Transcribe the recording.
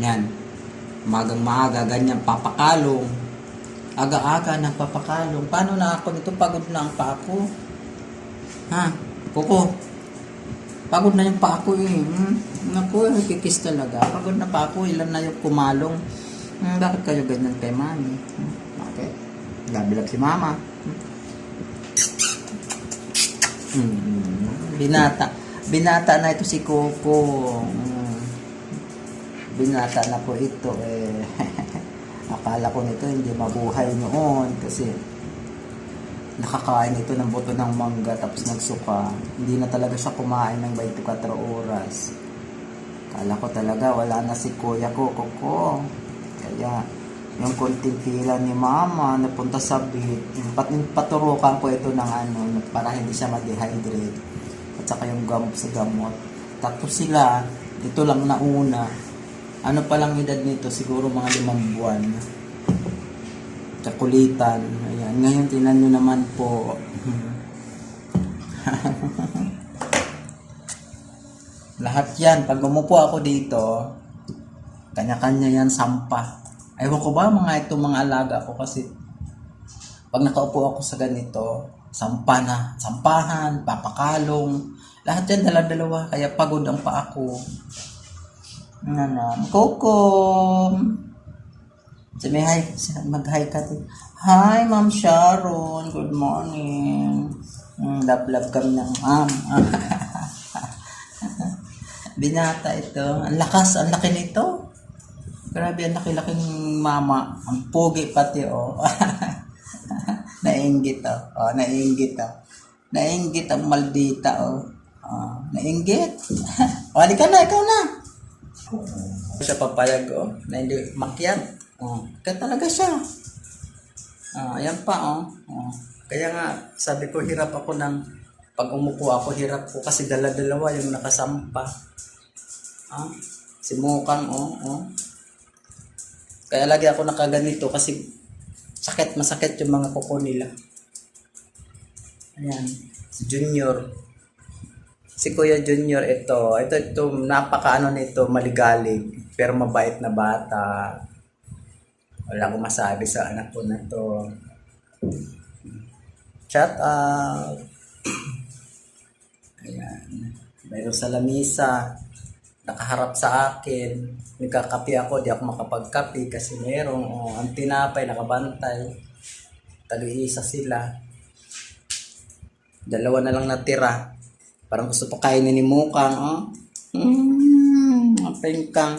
Yan. Magang maaga, ganyan, papakalong. Aga-aga nagpapakalong. Paano na ako nito? Pagod na ang paa ko. Ha? Kuko. Pagod na yung paa ko eh. Naku, kikis talaga. Pagod na pa ako. Ilan na yung kumalong. Bakit kayo ganyan kay mami? Bakit? Gabilab si mama. Binata. Binata na ito si Coco. Binata na po ito eh. Akala ko nito hindi mabuhay noon kasi nakakain ito ng buto ng mangga tapos nagsuka. Hindi na talaga siya kumain ng 24 oras. Akala ko talaga wala na si kuya ko, Coco. Kaya yung konting pila ni mama napunta sa bit. Paturukan ko ito ng para hindi siya ma-dehydrate. At saka yung gamot sa gamot. Tapos sila, ito lang nauna. Ano palang edad nito? Siguro mga 5 buwan. Kakulitan. Ayan. Ngayon, tinan nyo naman po. Lahat yan. Pag umupo ako dito, kanya-kanya yan sampah. Ewan ko ba mga itong mga alaga ko kasi pag nakaupo ako sa ganito, sampah na. Sampahan, papakalong. Lahat yan dala-dalawa. Kaya pagod ang paa ko. Coco. Sabi hi. Mag-hi ka. Hi, Ma'am Sharon. Good morning. Love-love kami ng ma'am. Binata ito. Ang lakas. Ang laki nito. Grabe, ang laki-laking mama. Ang pogi pati, oh. Nainggit, oh. Nainggit, oh. Nainggit ang maldita, oh. Nainggit. Wali ka na, ikaw na. Siya papayag na hindi makyat. Kaya talaga siya. Ayan pa. Kaya nga sabi ko hirap ako ng pag umupo ako hirap ko kasi dala-dalawa yung nakasampa. Simukang Kaya lagi ako nakaganito kasi masakit yung mga kuko nila. Ayan, si Junior. Si Kuya Junior ito napakaano nito, maligalig, pero mabait na bata. Wala akong masabi sa anak ko na to. Shout out. Ayan. Mayroon sa lamisa, nakaharap sa akin. Nagkakape ako, di ako makapagkape kasi mayroong ang tinapay, nakabantay. Tag-iisa sila. 2 na lang natira. Parang gusto pa kainin ni Mukang, Pengkang.